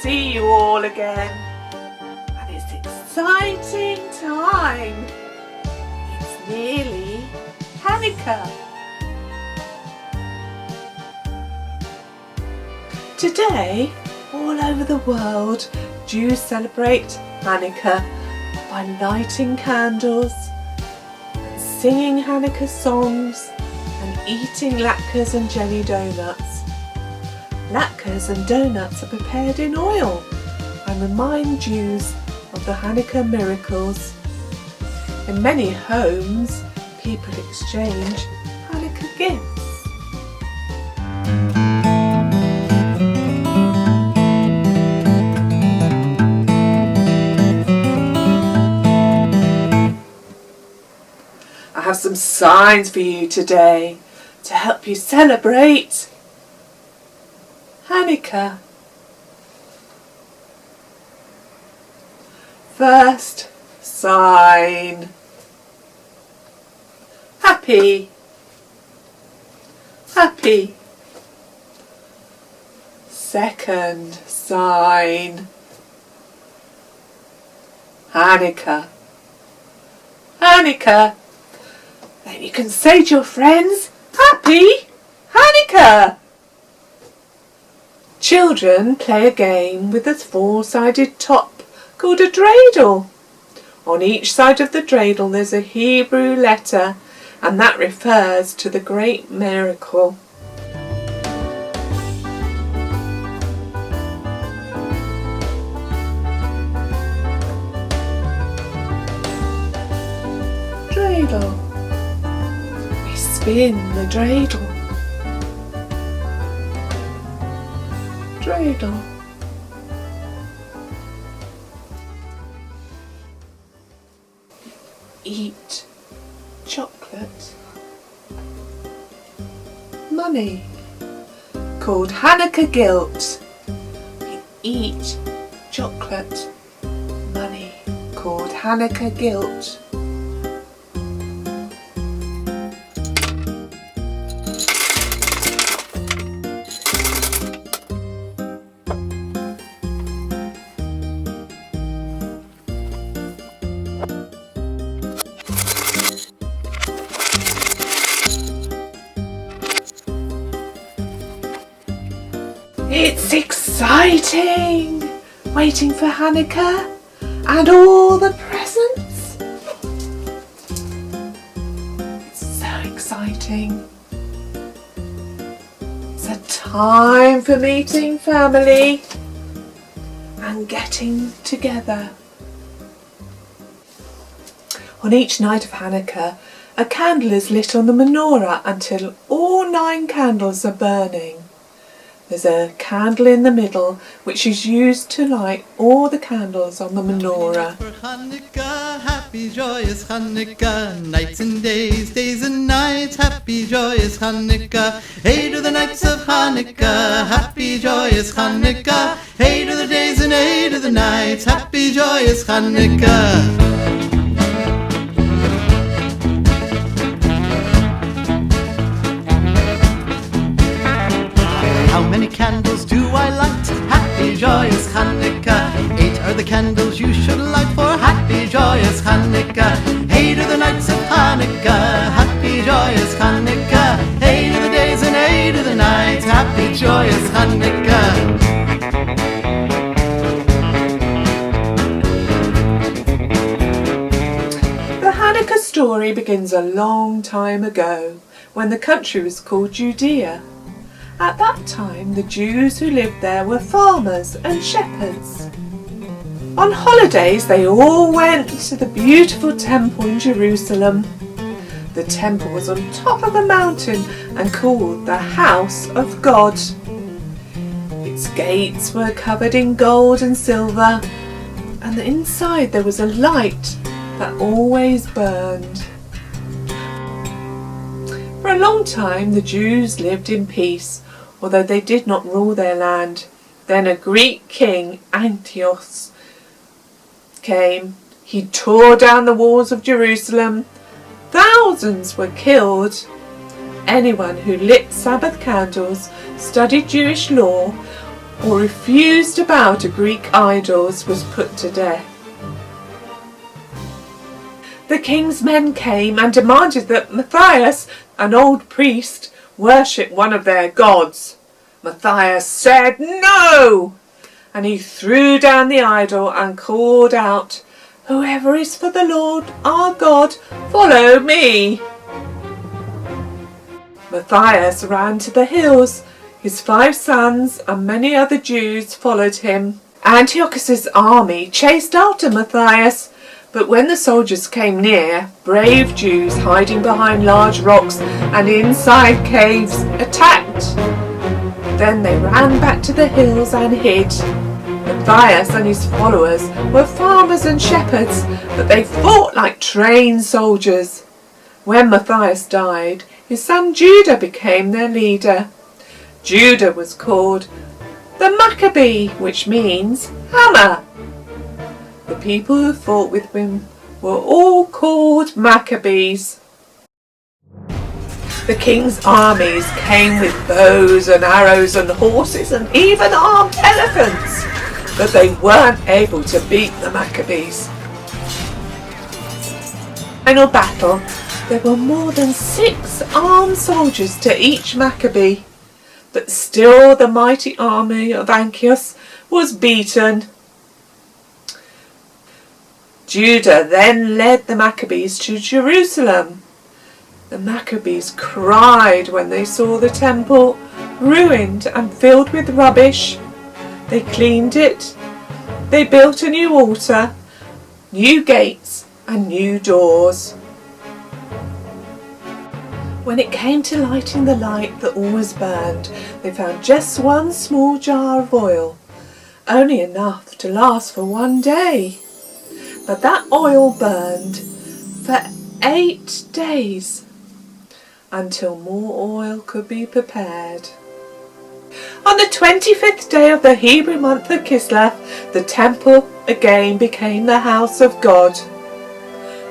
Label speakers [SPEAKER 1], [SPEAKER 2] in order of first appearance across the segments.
[SPEAKER 1] see you all again. And it's exciting time. It's nearly Chanukah. Today, all over the world, Jews celebrate Chanukah by lighting candles and singing Chanukah songs and eating latkes and jelly donuts. Latkes and donuts are prepared in oil and remind Jews of the Chanukah miracles. In many homes, people exchange Chanukah gifts. I have some signs for you today to help you celebrate Chanukah. First sign. Happy. Happy. Second sign. Chanukah. Chanukah. Then you can say to your friends, Happy Chanukah. Children play a game with a four-sided top called a dreidel. On each side of the dreidel there's a Hebrew letter, and that refers to the great miracle. Dreidel. We spin the dreidel. Dreidel. Eat chocolate. Money, called Chanukah guilt. We eat chocolate. Money, called Chanukah guilt. It's exciting! Waiting for Chanukah and all the presents. It's so exciting. It's a time for meeting family and getting together. On each night of Chanukah, a candle is lit on the menorah until all 9 candles are burning. There's a candle in the middle which is used to light all the candles on the menorah.
[SPEAKER 2] For Chanukah, happy joyous Chanukah, nights and days, days and nights, happy joyous Chanukah. Hey to the nights of Chanukah, happy joyous Chanukah. Hey to the days and hey to the nights, happy joyous Chanukah. How many candles do I light? Happy joyous Chanukah. 8 are the candles you should light for happy joyous Chanukah. Hey to the nights of Chanukah, happy joyous Chanukah. Hey to the days and hey to the nights, happy joyous Chanukah.
[SPEAKER 1] The Chanukah story begins a long time ago when the country was called Judea. At that time, the Jews who lived there were farmers and shepherds. On holidays, they all went to the beautiful temple in Jerusalem. The temple was on top of a mountain and called the House of God. Its gates were covered in gold and silver, and inside there was a light that always burned. For a long time, the Jews lived in peace, although they did not rule their land. Then a Greek king, Antiochus, came. He tore down the walls of Jerusalem. Thousands were killed. Anyone who lit Sabbath candles, studied Jewish law, or refused to bow to Greek idols was put to death. The king's men came and demanded that Matthias, an old priest, worship one of their gods. Matthias said no, and he threw down the idol and called out, "Whoever is for the Lord our God, follow me." Matthias ran to the hills. His 5 sons and many other Jews followed him. Antiochus's army chased after Matthias, but when the soldiers came near, brave Jews hiding behind large rocks and inside caves attacked. Then they ran back to the hills and hid. Matthias and his followers were farmers and shepherds, but they fought like trained soldiers. When Matthias died, his son Judah became their leader. Judah was called the Maccabee, which means hammer. The people who fought with him were all called Maccabees. The king's armies came with bows and arrows and horses and even armed elephants, but they weren't able to beat the Maccabees. Final battle, there were more than 6 armed soldiers to each Maccabee, but still the mighty army of Antiochus was beaten. Judah then led the Maccabees to Jerusalem. The Maccabees cried when they saw the temple ruined and filled with rubbish. They cleaned it. They built a new altar, new gates and new doors. When it came to lighting the light that always burned, they found just one small jar of oil, only enough to last for one day. But that oil burned for 8 days until more oil could be prepared. On the 25th day of the Hebrew month of Kislev, the temple again became the house of God.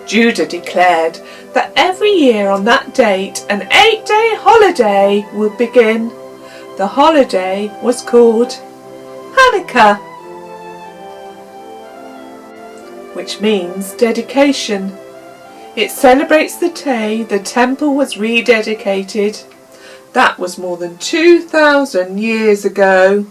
[SPEAKER 1] Judah declared that every year on that date an 8-day holiday would begin. The holiday was called Chanukah, which means dedication. It celebrates the day the temple was rededicated. That was more than 2,000 years ago.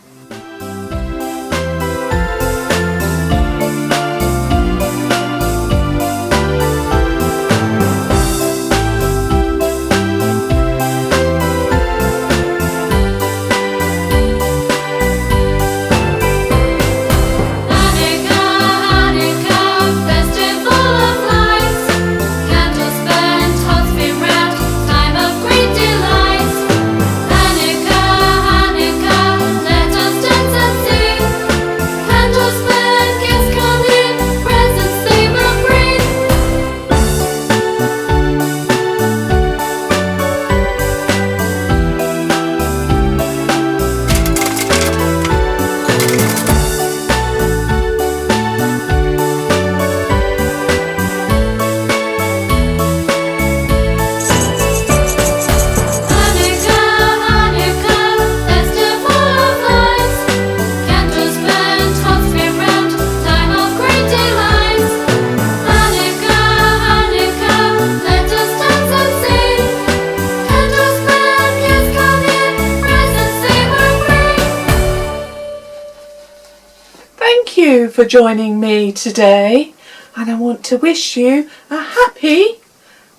[SPEAKER 1] Thank you for joining me today, and I want to wish you a happy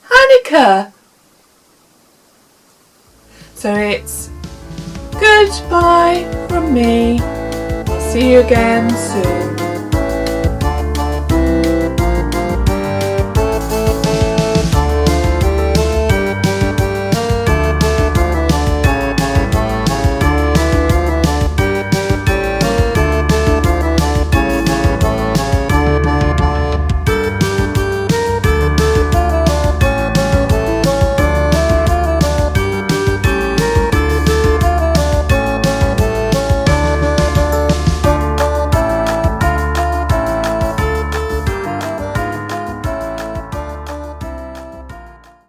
[SPEAKER 1] Chanukah. So it's goodbye from me. See you again soon.